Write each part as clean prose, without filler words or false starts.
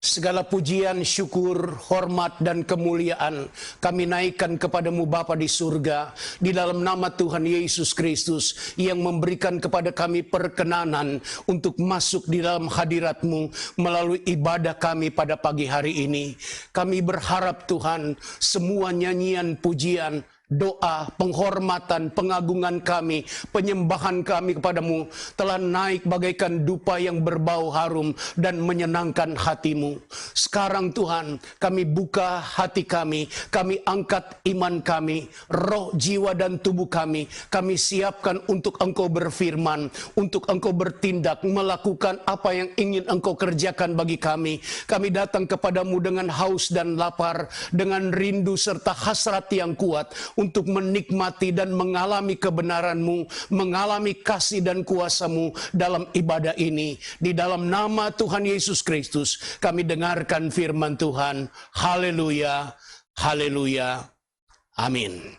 Segala pujian, syukur, hormat, dan kemuliaan kami naikkan kepadamu Bapa di surga, di dalam nama Tuhan Yesus Kristus yang memberikan kepada kami perkenanan untuk masuk di dalam hadirat-Mu melalui ibadah kami pada pagi hari ini. Kami berharap Tuhan, semua nyanyian, pujian, doa, penghormatan, pengagungan kami, penyembahan kami kepadamu telah naik bagaikan dupa yang berbau harum dan menyenangkan hatimu. Sekarang Tuhan, kami buka hati kami angkat iman kami, roh, jiwa, dan tubuh kami siapkan untuk Engkau berfirman, untuk Engkau bertindak, melakukan apa yang ingin Engkau kerjakan bagi kami. Kami datang kepadamu dengan haus dan lapar, dengan rindu serta hasrat yang kuat, untuk menikmati dan mengalami kebenaran-Mu, mengalami kasih dan kuasa-Mu dalam ibadah ini. Di dalam nama Tuhan Yesus Kristus, kami dengarkan firman Tuhan. Haleluya, haleluya, amin.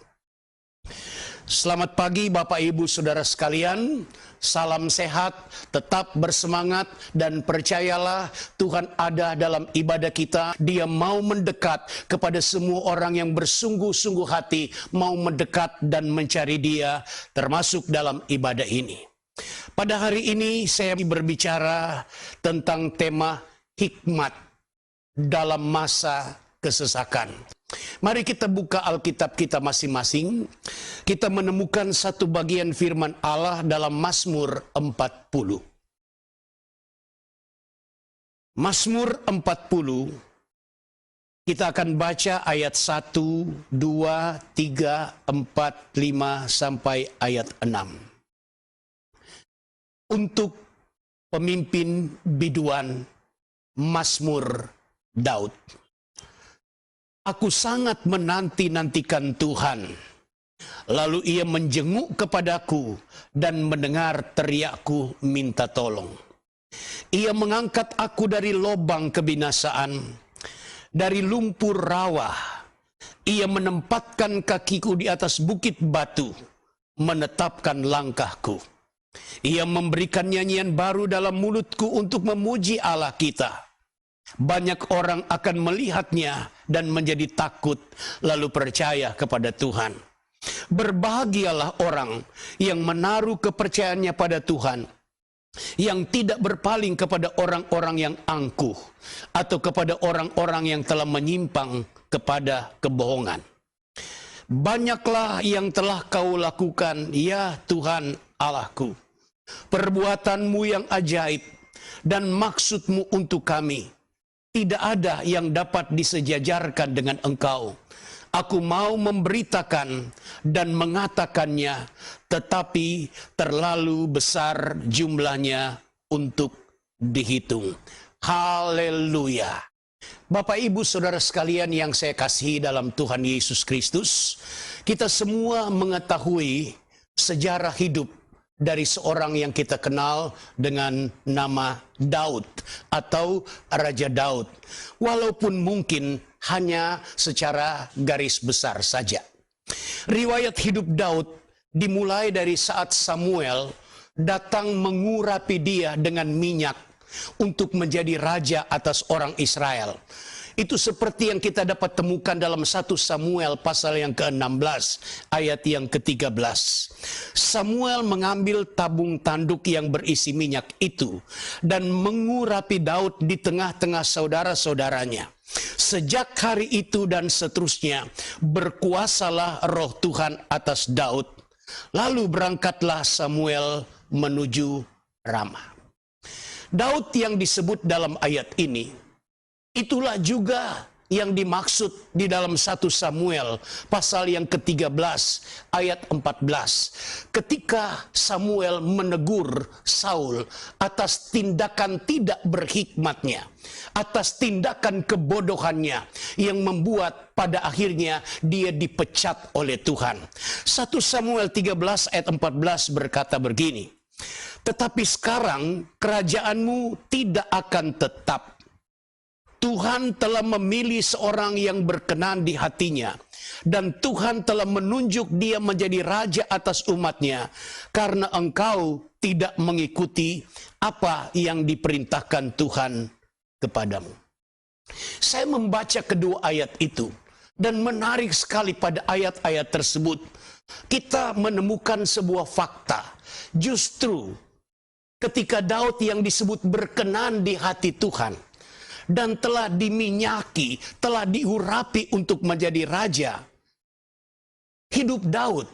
Selamat pagi Bapak Ibu Saudara sekalian. Salam sehat, tetap bersemangat, dan percayalah Tuhan ada dalam ibadah kita. Dia mau mendekat kepada semua orang yang bersungguh-sungguh hati, mau mendekat dan mencari Dia, termasuk dalam ibadah ini. Pada hari ini saya berbicara tentang tema hikmat dalam masa kesesakan. Mari kita buka Alkitab kita masing-masing. Kita menemukan satu bagian firman Allah dalam Mazmur 40. Mazmur 40, kita akan baca ayat 1, 2, 3, 4, 5, sampai ayat 6. Untuk pemimpin biduan Mazmur Daud. Aku sangat menanti-nantikan Tuhan. Lalu ia menjenguk kepadaku dan mendengar teriakku minta tolong. Ia mengangkat aku dari lobang kebinasaan, dari lumpur rawa. Ia menempatkan kakiku di atas bukit batu, menetapkan langkahku. Ia memberikan nyanyian baru dalam mulutku untuk memuji Allah kita. Banyak orang akan melihatnya dan menjadi takut, lalu percaya kepada Tuhan. Berbahagialah orang yang menaruh kepercayaannya pada Tuhan, yang tidak berpaling kepada orang-orang yang angkuh, atau kepada orang-orang yang telah menyimpang kepada kebohongan. Banyaklah yang telah kau lakukan, ya Tuhan Allahku, perbuatanmu yang ajaib dan maksudmu untuk kami. Tidak ada yang dapat disejajarkan dengan Engkau. Aku mau memberitakan dan mengatakannya, tetapi terlalu besar jumlahnya untuk dihitung. Haleluya. Bapak Ibu Saudara sekalian yang saya kasihi dalam Tuhan Yesus Kristus, kita semua mengetahui sejarah hidup dari seorang yang kita kenal dengan nama Daud atau Raja Daud. Walaupun mungkin hanya secara garis besar saja. Riwayat hidup Daud dimulai dari saat Samuel datang mengurapi dia dengan minyak untuk menjadi raja atas orang Israel. Itu seperti yang kita dapat temukan dalam 1 Samuel pasal yang ke-16 ayat yang ke-13. Samuel mengambil tabung tanduk yang berisi minyak itu dan mengurapi Daud di tengah-tengah saudara-saudaranya. Sejak hari itu dan seterusnya berkuasalah roh Tuhan atas Daud. Lalu berangkatlah Samuel menuju Rama. Daud yang disebut dalam ayat ini, itulah juga yang dimaksud di dalam 1 Samuel pasal yang ke-13 ayat 14. Ketika Samuel menegur Saul atas tindakan tidak berhikmatnya, atas tindakan kebodohannya yang membuat pada akhirnya dia dipecat oleh Tuhan. 1 Samuel 13 ayat 14 berkata begini, "Tetapi sekarang kerajaanmu tidak akan tetap. Tuhan telah memilih seorang yang berkenan di hatinya, dan Tuhan telah menunjuk dia menjadi raja atas umatnya, karena engkau tidak mengikuti apa yang diperintahkan Tuhan kepadamu." Saya membaca kedua ayat itu, dan menarik sekali pada ayat-ayat tersebut, kita menemukan sebuah fakta. Justru ketika Daud yang disebut berkenan di hati Tuhan, dan telah diminyaki, telah diurapi untuk menjadi raja, hidup Daud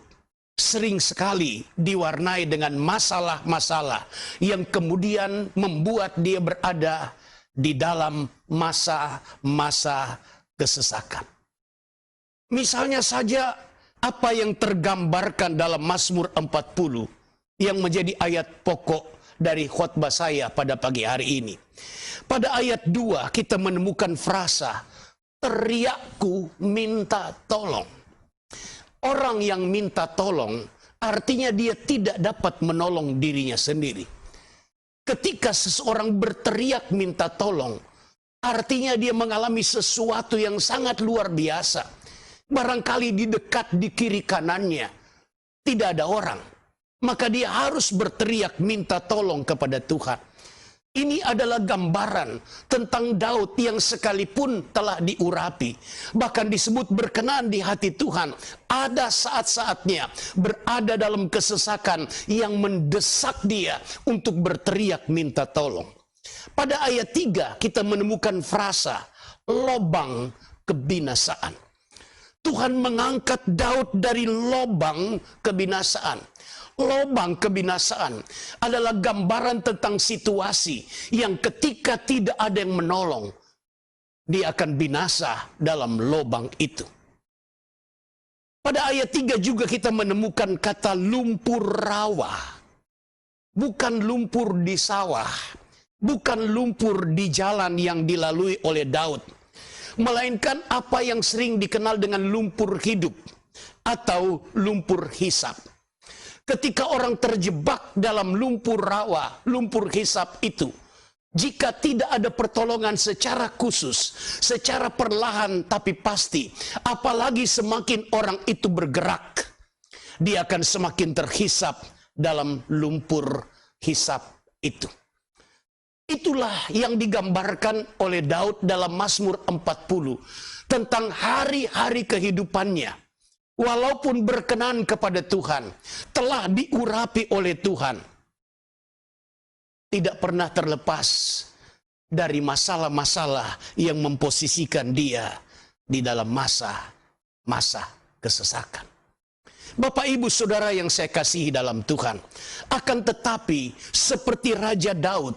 sering sekali diwarnai dengan masalah-masalah yang kemudian membuat dia berada di dalam masa-masa kesesakan. Misalnya saja apa yang tergambarkan dalam Mazmur 40 yang menjadi ayat pokok dari khotbah saya pada pagi hari ini. Pada ayat 2 kita menemukan frasa, teriakku minta tolong. Orang yang minta tolong artinya dia tidak dapat menolong dirinya sendiri. Ketika seseorang berteriak minta tolong, artinya dia mengalami sesuatu yang sangat luar biasa. Barangkali di dekat di kiri kanannya tidak ada orang, maka dia harus berteriak minta tolong kepada Tuhan. Ini adalah gambaran tentang Daud yang sekalipun telah diurapi, bahkan disebut berkenan di hati Tuhan, ada saat-saatnya berada dalam kesesakan yang mendesak dia untuk berteriak minta tolong. Pada ayat 3 kita menemukan frasa lobang kebinasaan. Tuhan mengangkat Daud dari lobang kebinasaan. Lobang kebinasaan adalah gambaran tentang situasi yang ketika tidak ada yang menolong, dia akan binasa dalam lobang itu. Pada ayat 3 juga kita menemukan kata lumpur rawa. Bukan lumpur di sawah, bukan lumpur di jalan yang dilalui oleh Daud, melainkan apa yang sering dikenal dengan lumpur hidup atau lumpur hisap. Ketika orang terjebak dalam lumpur rawa, lumpur hisap itu, jika tidak ada pertolongan secara khusus, secara perlahan tapi pasti, apalagi semakin orang itu bergerak, dia akan semakin terhisap dalam lumpur hisap itu. Itulah yang digambarkan oleh Daud dalam Mazmur 40 tentang hari-hari kehidupannya. Walaupun berkenan kepada Tuhan, telah diurapi oleh Tuhan, tidak pernah terlepas dari masalah-masalah yang memposisikan dia di dalam masa kesesakan. Bapak, Ibu, Saudara yang saya kasihi dalam Tuhan, akan tetapi seperti Raja Daud,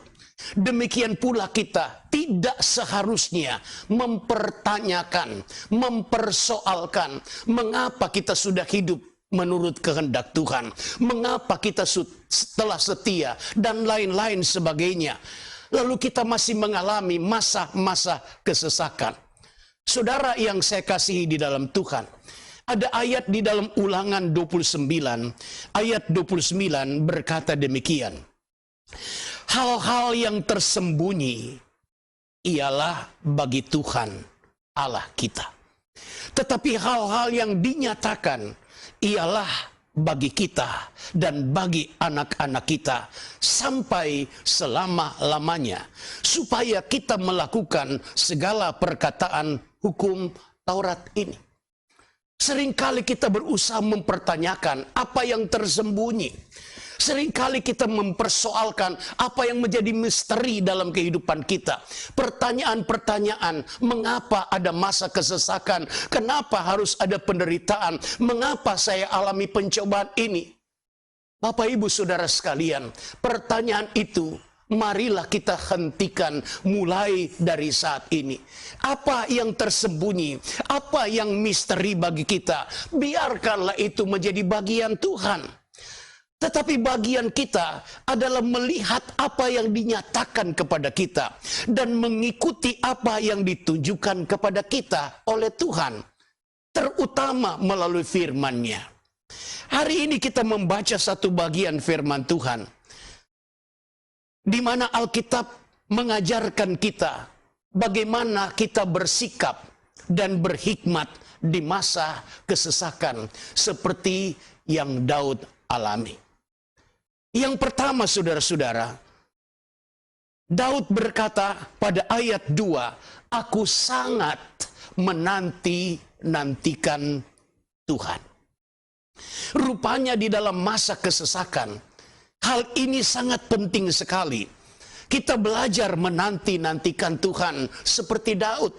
demikian pula kita tidak seharusnya mempertanyakan, mempersoalkan mengapa kita sudah hidup menurut kehendak Tuhan, mengapa kita telah setia, dan lain-lain sebagainya. Lalu kita masih mengalami masa-masa kesesakan. Saudara yang saya kasihi di dalam Tuhan, ada ayat di dalam Ulangan 29, ayat 29 berkata demikian. Hal-hal yang tersembunyi ialah bagi Tuhan Allah kita. Tetapi hal-hal yang dinyatakan ialah bagi kita dan bagi anak-anak kita sampai selama-lamanya, supaya kita melakukan segala perkataan hukum Taurat ini. Seringkali kita berusaha mempertanyakan apa yang tersembunyi. Seringkali kita mempersoalkan apa yang menjadi misteri dalam kehidupan kita. Pertanyaan-pertanyaan, mengapa ada masa kesesakan? Kenapa harus ada penderitaan? Mengapa saya alami pencobaan ini? Bapak, Ibu, Saudara sekalian, pertanyaan itu marilah kita hentikan mulai dari saat ini. Apa yang tersembunyi, apa yang misteri bagi kita, biarkanlah itu menjadi bagian Tuhan. Tetapi bagian kita adalah melihat apa yang dinyatakan kepada kita dan mengikuti apa yang ditunjukkan kepada kita oleh Tuhan, terutama melalui firman-Nya. Hari ini kita membaca satu bagian firman Tuhan, di mana Alkitab mengajarkan kita bagaimana kita bersikap dan berhikmat di masa kesesakan seperti yang Daud alami. Yang pertama, saudara-saudara, Daud berkata pada ayat 2, aku sangat menanti-nantikan Tuhan. Rupanya di dalam masa kesesakan, hal ini sangat penting sekali. Kita belajar menanti-nantikan Tuhan seperti Daud.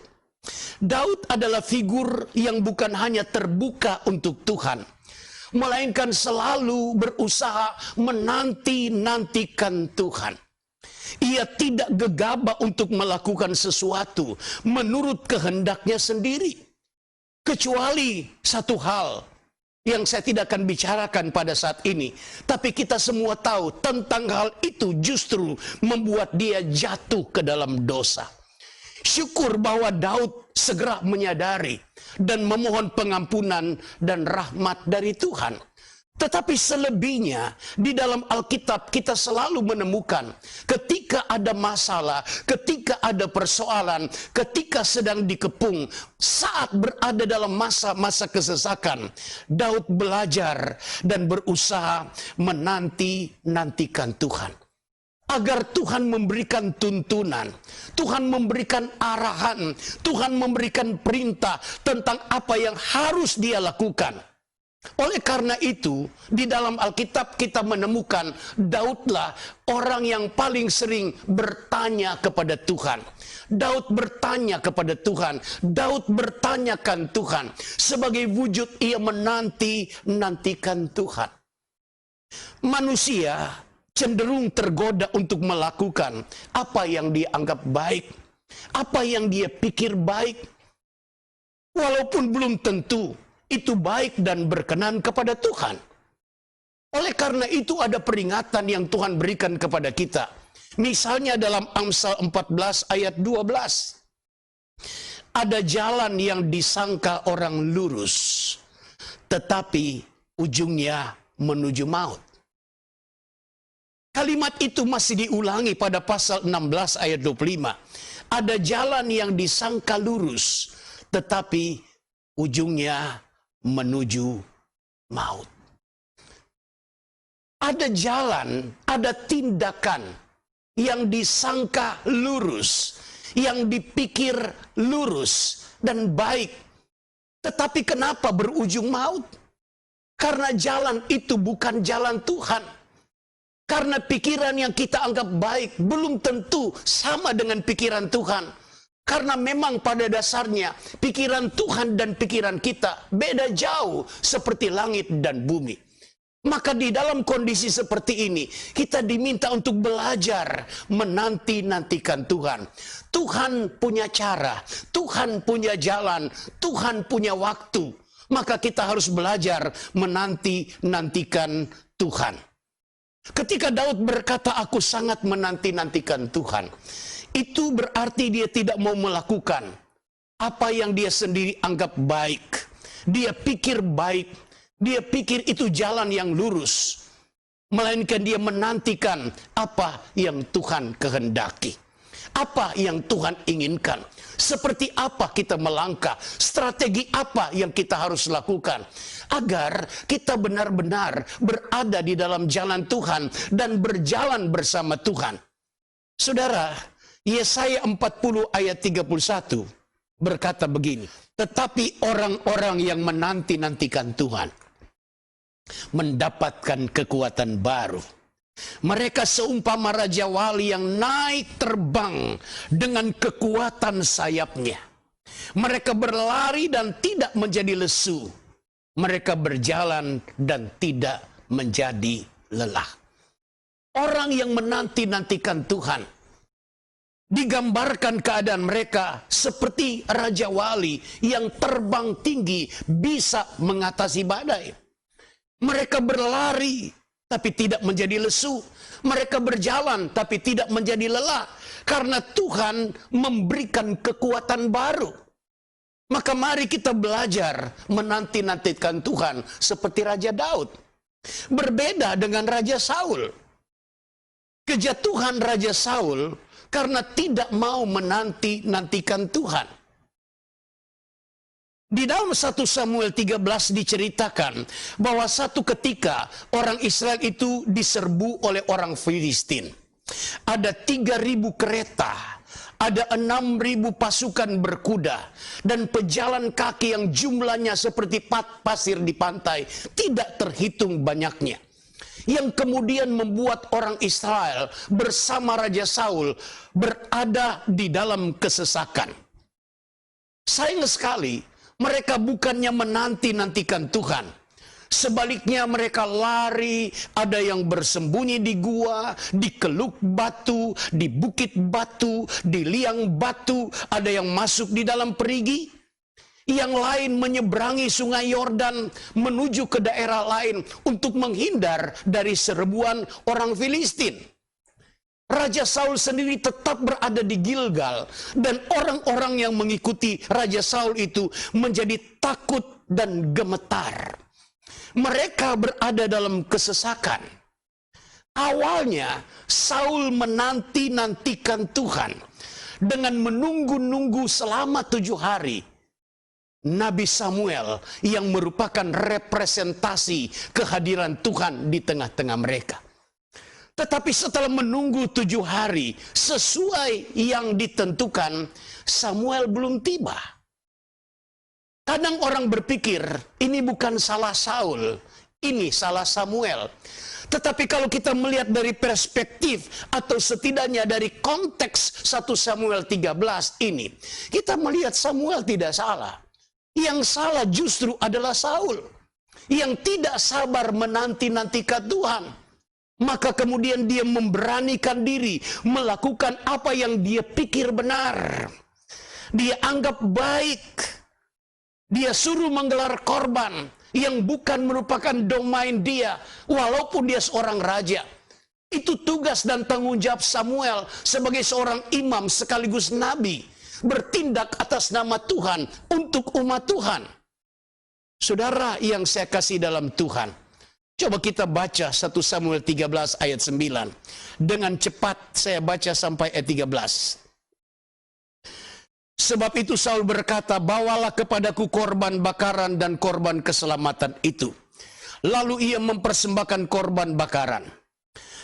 Daud adalah figur yang bukan hanya terbuka untuk Tuhan, melainkan selalu berusaha menanti-nantikan Tuhan. Ia tidak gegabah untuk melakukan sesuatu menurut kehendaknya sendiri. Kecuali satu hal yang saya tidak akan bicarakan pada saat ini. Tapi kita semua tahu tentang hal itu justru membuat dia jatuh ke dalam dosa. Syukur bahwa Daud segera menyadari dan memohon pengampunan dan rahmat dari Tuhan. Tetapi selebihnya di dalam Alkitab kita selalu menemukan ketika ada masalah, ketika ada persoalan, ketika sedang dikepung, saat berada dalam masa-masa kesesakan, Daud belajar dan berusaha menanti-nantikan Tuhan. Agar Tuhan memberikan tuntunan, Tuhan memberikan arahan, Tuhan memberikan perintah tentang apa yang harus dia lakukan. Oleh karena itu, di dalam Alkitab kita menemukan Daudlah orang yang paling sering bertanya kepada Tuhan. Daud bertanya kepada Tuhan, Daud bertanyakan Tuhan. Sebagai wujud ia menanti-nantikan Tuhan. Manusia cenderung tergoda untuk melakukan apa yang dia anggap baik, apa yang dia pikir baik, walaupun belum tentu itu baik dan berkenan kepada Tuhan. Oleh karena itu ada peringatan yang Tuhan berikan kepada kita. Misalnya dalam Amsal 14 ayat 12. Ada jalan yang disangka orang lurus, tetapi ujungnya menuju maut. Kalimat itu masih diulangi pada pasal 16 ayat 25. Ada jalan yang disangka lurus, tetapi ujungnya menuju maut. Ada jalan, ada tindakan yang disangka lurus, yang dipikir lurus dan baik. Tetapi kenapa berujung maut? Karena jalan itu bukan jalan Tuhan. Karena pikiran yang kita anggap baik belum tentu sama dengan pikiran Tuhan. Karena memang pada dasarnya pikiran Tuhan dan pikiran kita beda jauh seperti langit dan bumi. Maka di dalam kondisi seperti ini kita diminta untuk belajar menanti-nantikan Tuhan. Tuhan punya cara, Tuhan punya jalan, Tuhan punya waktu. Maka kita harus belajar menanti-nantikan Tuhan. Ketika Daud berkata, aku sangat menanti-nantikan Tuhan, itu berarti dia tidak mau melakukan apa yang dia sendiri anggap baik. Dia pikir baik, dia pikir itu jalan yang lurus. Melainkan dia menantikan apa yang Tuhan kehendaki. Apa yang Tuhan inginkan. Seperti apa kita melangkah, strategi apa yang kita harus lakukan. Agar kita benar-benar berada di dalam jalan Tuhan dan berjalan bersama Tuhan. Saudara, Yesaya 40 ayat 31 berkata begini. Tetapi orang-orang yang menanti-nantikan Tuhan mendapatkan kekuatan baru. Mereka seumpama Raja Wali yang naik terbang dengan kekuatan sayapnya. Mereka berlari dan tidak menjadi lesu. Mereka berjalan dan tidak menjadi lelah. Orang yang menanti-nantikan Tuhan, digambarkan keadaan mereka seperti Raja Wali yang terbang tinggi bisa mengatasi badai. Mereka berlari tapi tidak menjadi lesu. Mereka berjalan tapi tidak menjadi lelah. Karena Tuhan memberikan kekuatan baru. Maka mari kita belajar menanti-nantikan Tuhan seperti Raja Daud. Berbeda dengan Raja Saul. Kejatuhan Raja Saul karena tidak mau menanti-nantikan Tuhan. Di dalam 1 Samuel 13 diceritakan bahwa satu ketika orang Israel itu diserbu oleh orang Filistin. Ada 3.000 kereta, ada 6.000 pasukan berkuda, dan pejalan kaki yang jumlahnya seperti pasir di pantai, tidak terhitung banyaknya. Yang kemudian membuat orang Israel bersama Raja Saul berada di dalam kesesakan. Sayang sekali, mereka bukannya menanti-nantikan Tuhan. Sebaliknya mereka lari, ada yang bersembunyi di gua, di keluk batu, di bukit batu, di liang batu, ada yang masuk di dalam perigi. Yang lain menyeberangi sungai Yordan menuju ke daerah lain untuk menghindar dari serbuan orang Filistin. Raja Saul sendiri tetap berada di Gilgal, dan orang-orang yang mengikuti Raja Saul itu menjadi takut dan gemetar. Mereka berada dalam kesesakan. Awalnya Saul menanti-nantikan Tuhan dengan menunggu-nunggu selama 7 hari. Nabi Samuel yang merupakan representasi kehadiran Tuhan di tengah-tengah mereka. Tetapi setelah menunggu 7 hari sesuai yang ditentukan, Samuel belum tiba. Kadang orang berpikir, ini bukan salah Saul, ini salah Samuel. Tetapi kalau kita melihat dari perspektif atau setidaknya dari konteks 1 Samuel 13 ini, kita melihat Samuel tidak salah. Yang salah justru adalah Saul, yang tidak sabar menanti-nantikan Tuhan. Maka kemudian dia memberanikan diri melakukan apa yang dia pikir benar. Dia anggap baik. Dia suruh menggelar korban yang bukan merupakan domain dia, walaupun dia seorang raja. Itu tugas dan tanggung jawab Samuel sebagai seorang imam sekaligus nabi, bertindak atas nama Tuhan untuk umat Tuhan. Saudara yang saya kasih dalam Tuhan, coba kita baca 1 Samuel 13 ayat 9. Dengan cepat saya baca sampai ayat 13. Sebab itu Saul berkata, bawalah kepadaku korban bakaran dan korban keselamatan itu. Lalu ia mempersembahkan korban bakaran.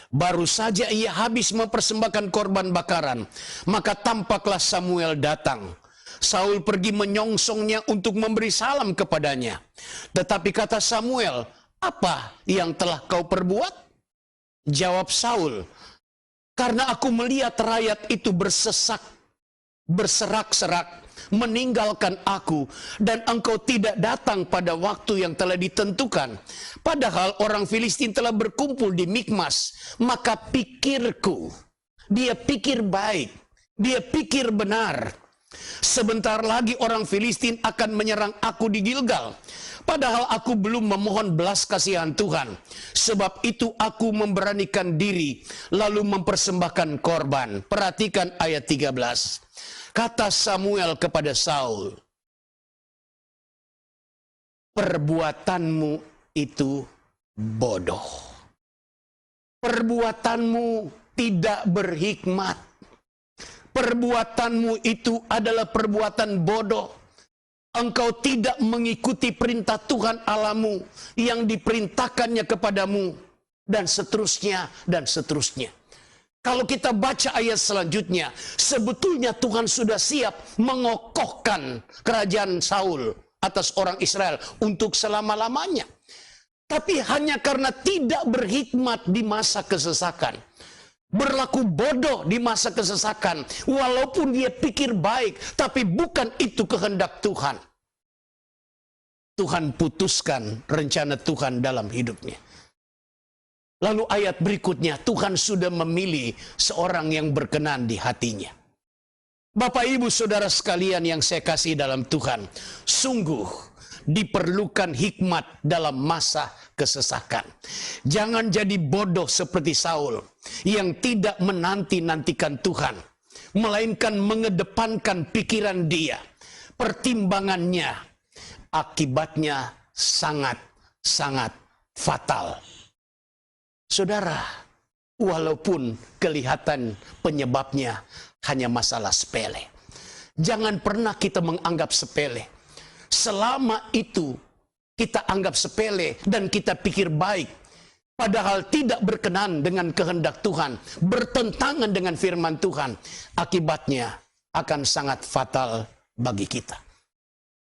Baru saja ia habis mempersembahkan korban bakaran, maka tampaklah Samuel datang. Saul pergi menyongsongnya untuk memberi salam kepadanya. Tetapi kata Samuel, apa yang telah kau perbuat? Jawab Saul, karena aku melihat rakyat itu berserak-serak meninggalkan aku, dan engkau tidak datang pada waktu yang telah ditentukan. Padahal orang Filistin telah berkumpul di Mikmas. Maka pikirku, dia pikir baik, dia pikir benar. Sebentar lagi orang Filistin akan menyerang aku di Gilgal. Padahal aku belum memohon belas kasihan Tuhan. Sebab itu aku memberanikan diri lalu mempersembahkan korban. Perhatikan ayat 13. Kata Samuel kepada Saul, perbuatanmu itu bodoh. Perbuatanmu tidak berhikmat. Perbuatanmu itu adalah perbuatan bodoh. Engkau tidak mengikuti perintah Tuhan Allahmu yang diperintahkannya kepadamu, dan seterusnya dan seterusnya. Kalau kita baca ayat selanjutnya, sebetulnya Tuhan sudah siap mengokohkan kerajaan Saul atas orang Israel untuk selama-lamanya. Tapi hanya karena tidak berhikmat di masa kesesakan, berlaku bodoh di masa kesesakan, walaupun dia pikir baik, tapi bukan itu kehendak Tuhan. Tuhan putuskan rencana Tuhan dalam hidupnya. Lalu ayat berikutnya, Tuhan sudah memilih seorang yang berkenan di hatinya. Bapak, Ibu, Saudara sekalian yang saya kasih dalam Tuhan, sungguh diperlukan hikmat dalam masa kesesakan. Jangan jadi bodoh seperti Saul yang tidak menanti-nantikan Tuhan, melainkan mengedepankan pikiran dia, pertimbangannya. Akibatnya sangat-sangat fatal. Saudara, walaupun kelihatan penyebabnya hanya masalah sepele, jangan pernah kita menganggap sepele. Selama itu kita anggap sepele dan kita pikir baik, padahal tidak berkenan dengan kehendak Tuhan, bertentangan dengan firman Tuhan, akibatnya akan sangat fatal bagi kita.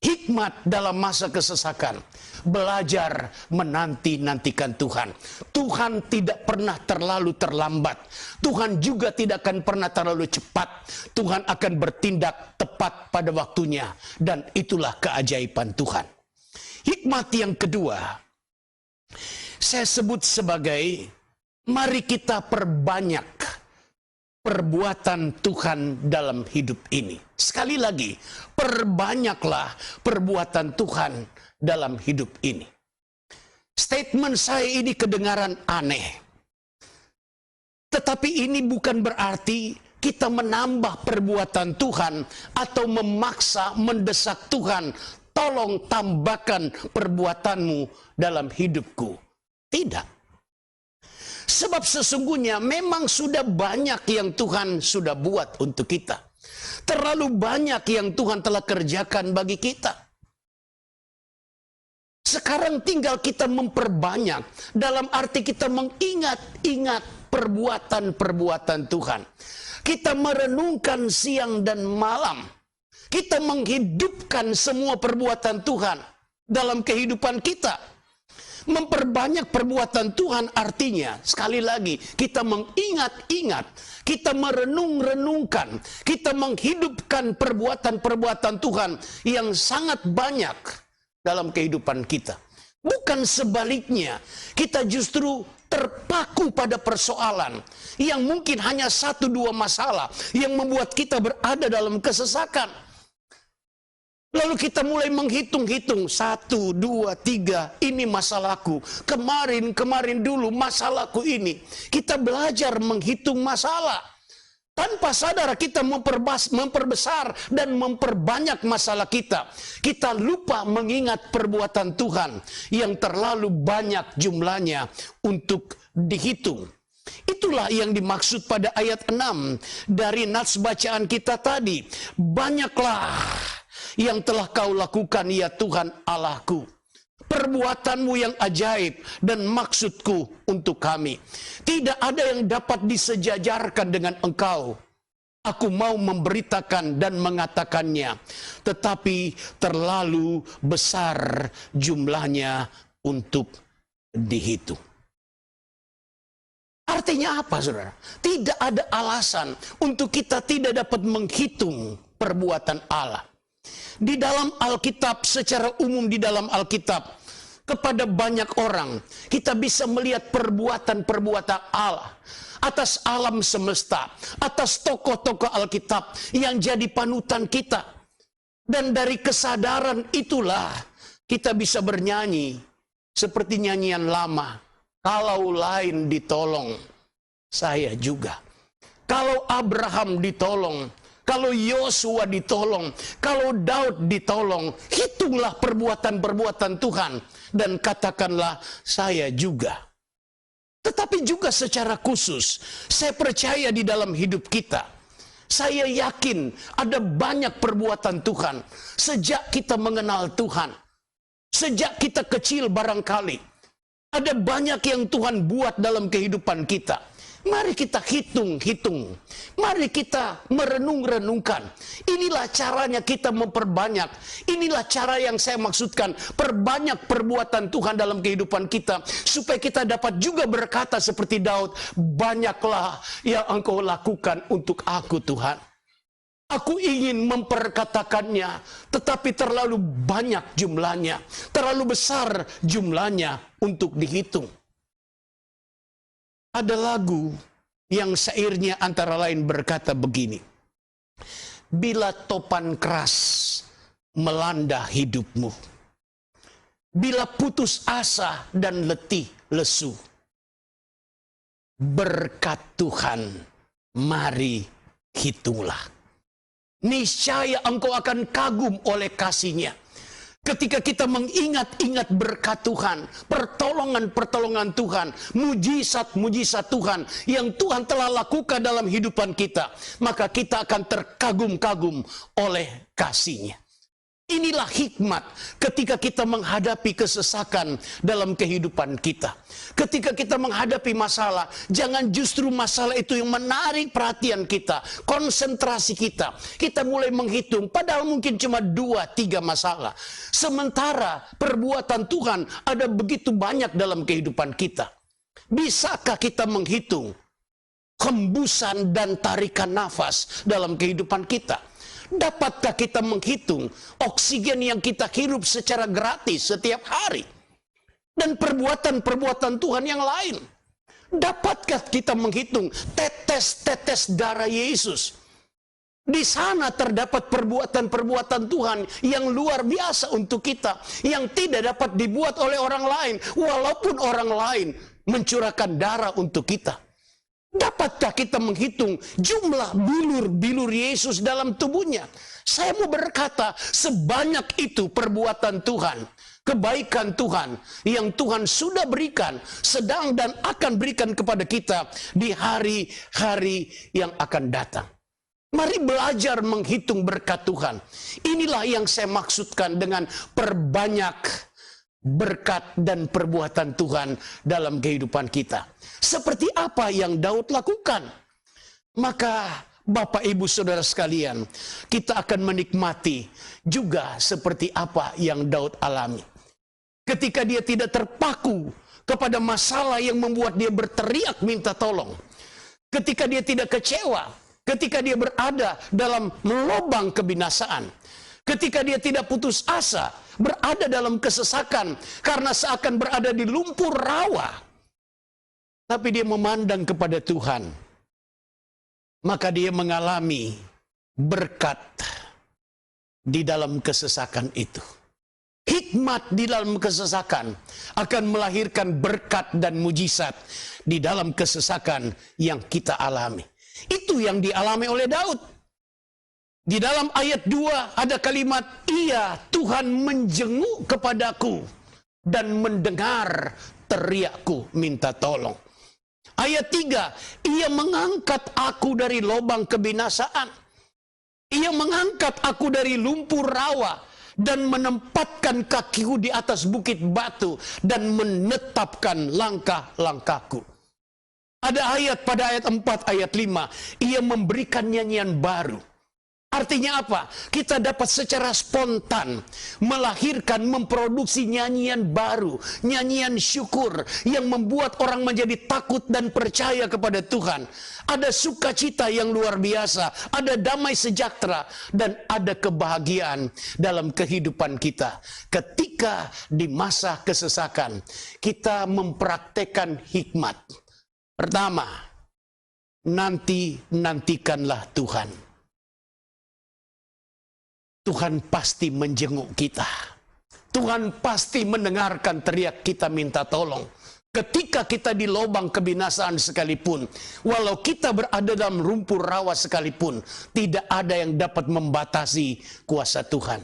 Hikmat dalam masa kesesakan, belajar menanti-nantikan Tuhan. Tuhan tidak pernah terlalu terlambat. Tuhan juga tidak akan pernah terlalu cepat. Tuhan akan bertindak tepat pada waktunya. Dan itulah keajaiban Tuhan. Hikmat yang kedua, saya sebut sebagai, mari kita perbanyak perbuatan Tuhan dalam hidup ini. Sekali lagi, perbanyaklah perbuatan Tuhan dalam hidup ini. Statement saya ini kedengaran aneh. Tetapi ini bukan berarti kita menambah perbuatan Tuhan atau memaksa, mendesak Tuhan, tolong tambahkan perbuatanmu dalam hidupku. Tidak. Sebab sesungguhnya memang sudah banyak yang Tuhan sudah buat untuk kita. Terlalu banyak yang Tuhan telah kerjakan bagi kita. Sekarang tinggal kita memperbanyak. Dalam arti kita mengingat-ingat perbuatan-perbuatan Tuhan. Kita merenungkan siang dan malam. Kita menghidupkan semua perbuatan Tuhan dalam kehidupan kita. Memperbanyak perbuatan Tuhan artinya, sekali lagi, kita mengingat-ingat, kita merenung-renungkan, kita menghidupkan perbuatan-perbuatan Tuhan yang sangat banyak dalam kehidupan kita. Bukan sebaliknya, kita justru terpaku pada persoalan yang mungkin hanya 1-2 masalah yang membuat kita berada dalam kesesakan. Lalu kita mulai menghitung-hitung, 1, 2, 3, ini masalahku. Kemarin dulu masalahku ini. Kita belajar menghitung masalah. Tanpa sadar kita memperbesar dan memperbanyak masalah kita. Kita lupa mengingat perbuatan Tuhan yang terlalu banyak jumlahnya untuk dihitung. Itulah yang dimaksud pada ayat 6 dari nats bacaan kita tadi. Banyaklah yang telah kau lakukan, ya Tuhan Allahku, perbuatanmu yang ajaib dan maksudku untuk kami. Tidak ada yang dapat disejajarkan dengan engkau. Aku mau memberitakan dan mengatakannya, tetapi terlalu besar jumlahnya untuk dihitung. Artinya apa, saudara? Tidak ada alasan untuk kita tidak dapat menghitung perbuatan Allah. Di dalam Alkitab, secara umum di dalam Alkitab, kepada banyak orang, kita bisa melihat perbuatan-perbuatan Allah. Atas alam semesta, atas tokoh-tokoh Alkitab yang jadi panutan kita. Dan dari kesadaran itulah, kita bisa bernyanyi, seperti nyanyian lama. Kalau lain ditolong, saya juga. Kalau Abraham ditolong, kalau Yosua ditolong, kalau Daud ditolong, hitunglah perbuatan-perbuatan Tuhan dan katakanlah saya juga. Tetapi juga secara khusus, saya percaya di dalam hidup kita, saya yakin ada banyak perbuatan Tuhan sejak kita mengenal Tuhan. Sejak kita kecil barangkali, ada banyak yang Tuhan buat dalam kehidupan kita. Mari kita hitung-hitung. Mari kita merenung-renungkan. Inilah caranya kita memperbanyak. Inilah cara yang saya maksudkan. Perbanyak perbuatan Tuhan dalam kehidupan kita. Supaya kita dapat juga berkata seperti Daud. Banyaklah yang engkau lakukan untuk aku, Tuhan. Aku ingin memperkatakannya. Tetapi terlalu banyak jumlahnya. Terlalu besar jumlahnya untuk dihitung. Ada lagu yang syairnya antara lain berkata begini. Bila topan keras melanda hidupmu, bila putus asa dan letih lesu, berkat Tuhan mari hitunglah. Niscaya engkau akan kagum oleh kasih-Nya. Ketika kita mengingat-ingat berkat Tuhan, pertolongan-pertolongan Tuhan, mujizat-mujizat Tuhan yang Tuhan telah lakukan dalam kehidupan kita, maka kita akan terkagum-kagum oleh kasih-Nya. Inilah hikmat ketika kita menghadapi kesesakan dalam kehidupan kita. Ketika kita menghadapi masalah, jangan justru masalah itu yang menarik perhatian kita, konsentrasi kita. Kita mulai menghitung, padahal mungkin cuma 2-3 masalah. Sementara perbuatan Tuhan ada begitu banyak dalam kehidupan kita. Bisakah kita menghitung hembusan dan tarikan nafas dalam kehidupan kita? Dapatkah kita menghitung oksigen yang kita hirup secara gratis setiap hari? Dan perbuatan-perbuatan Tuhan yang lain. Dapatkah kita menghitung tetes-tetes darah Yesus? Di sana terdapat perbuatan-perbuatan Tuhan yang luar biasa untuk kita. Yang tidak dapat dibuat oleh orang lain. Walaupun orang lain mencurahkan darah untuk kita. Dapatkah kita menghitung jumlah bilur-bilur Yesus dalam tubuhnya? Saya mau berkata, sebanyak itu perbuatan Tuhan, kebaikan Tuhan yang Tuhan sudah berikan, sedang dan akan berikan kepada kita di hari-hari yang akan datang. Mari belajar menghitung berkat Tuhan. Inilah yang saya maksudkan dengan perbanyak berkat dan perbuatan Tuhan dalam kehidupan kita. Seperti apa yang Daud lakukan? Maka Bapak Ibu Saudara sekalian, kita akan menikmati juga seperti apa yang Daud alami. Ketika dia tidak terpaku kepada masalah yang membuat dia berteriak minta tolong. Ketika dia tidak kecewa, ketika dia berada dalam lubang kebinasaan. Ketika dia tidak putus asa, berada dalam kesesakan, karena seakan berada di lumpur rawa. Tapi dia memandang kepada Tuhan. Maka dia mengalami berkat di dalam kesesakan itu. Hikmat di dalam kesesakan akan melahirkan berkat dan mujizat di dalam kesesakan yang kita alami. Itu yang dialami oleh Daud. Di dalam ayat 2 ada kalimat, "Ia Tuhan menjenguk kepadaku dan mendengar teriakku minta tolong." Ayat 3, "Ia mengangkat aku dari lubang kebinasaan. Ia mengangkat aku dari lumpur rawa dan menempatkan kakiku di atas bukit batu dan menetapkan langkah-langkahku." Ada ayat pada ayat 4, ayat 5, "Ia memberikan nyanyian baru." Artinya apa? Kita dapat secara spontan melahirkan, memproduksi nyanyian baru, nyanyian syukur yang membuat orang menjadi takut dan percaya kepada Tuhan. Ada sukacita yang luar biasa, ada damai sejahtera, dan ada kebahagiaan dalam kehidupan kita. Ketika di masa kesesakan, kita mempraktekkan hikmat. Pertama, nantikanlah Tuhan. Tuhan pasti menjenguk kita. Tuhan pasti mendengarkan teriak kita minta tolong. Ketika kita di lubang kebinasaan sekalipun, walau kita berada dalam rumpur rawa sekalipun, tidak ada yang dapat membatasi kuasa Tuhan.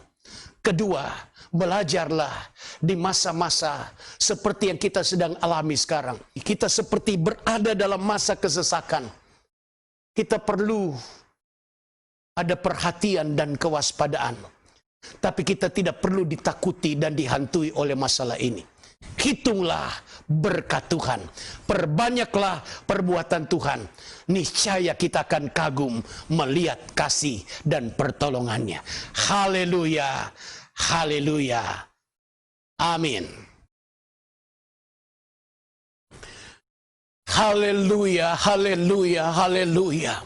Kedua, belajarlah di masa-masa seperti yang kita sedang alami sekarang. Kita seperti berada dalam masa kesesakan. Kita perlu ada perhatian dan kewaspadaan. Tapi kita tidak perlu ditakuti dan dihantui oleh masalah ini. Hitunglah berkat Tuhan. Perbanyaklah perbuatan Tuhan. Niscaya kita akan kagum melihat kasih dan pertolongannya. Haleluya. Haleluya. Amin. Haleluya, haleluya, haleluya.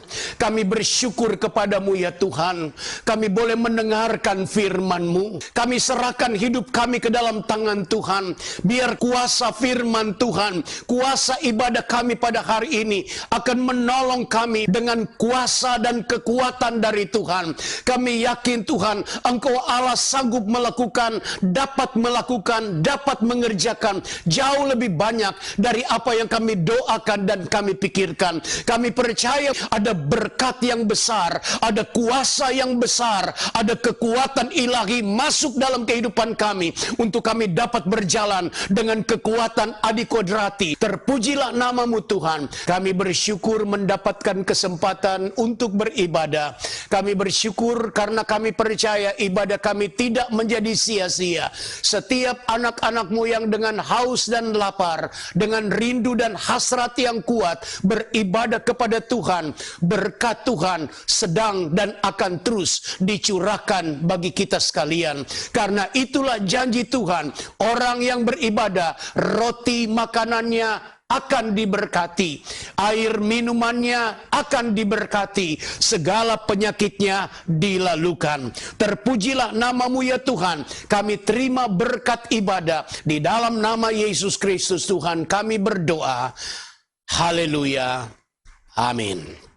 Kami bersyukur kepadamu ya Tuhan. Kami boleh mendengarkan firman-Mu. Kami serahkan hidup kami ke dalam tangan Tuhan. Biar kuasa firman Tuhan, kuasa ibadah kami pada hari ini akan menolong kami dengan kuasa dan kekuatan dari Tuhan. Kami yakin Tuhan, Engkau Allah sanggup melakukan, dapat mengerjakan jauh lebih banyak dari apa yang kami doakan dan kami pikirkan. Kami percaya ada berkat berkat yang besar, ada kuasa yang besar, ada kekuatan ilahi masuk dalam kehidupan kami untuk kami dapat berjalan dengan kekuatan adikodrati. Terpujilah namamu Tuhan. Kami bersyukur mendapatkan kesempatan untuk beribadah. Kami bersyukur karena kami percaya ibadah kami tidak menjadi sia-sia. Setiap anak-anakmu yang dengan haus dan lapar, dengan rindu dan hasrat yang kuat, beribadah kepada Tuhan, berkat Tuhan sedang dan akan terus dicurahkan bagi kita sekalian. Karena itulah janji Tuhan, orang yang beribadah, roti makanannya akan diberkati, air minumannya akan diberkati, segala penyakitnya dilalukan. Terpujilah namamu ya Tuhan. Kami terima berkat ibadah di dalam nama Yesus Kristus Tuhan kami berdoa. Haleluya. Amin.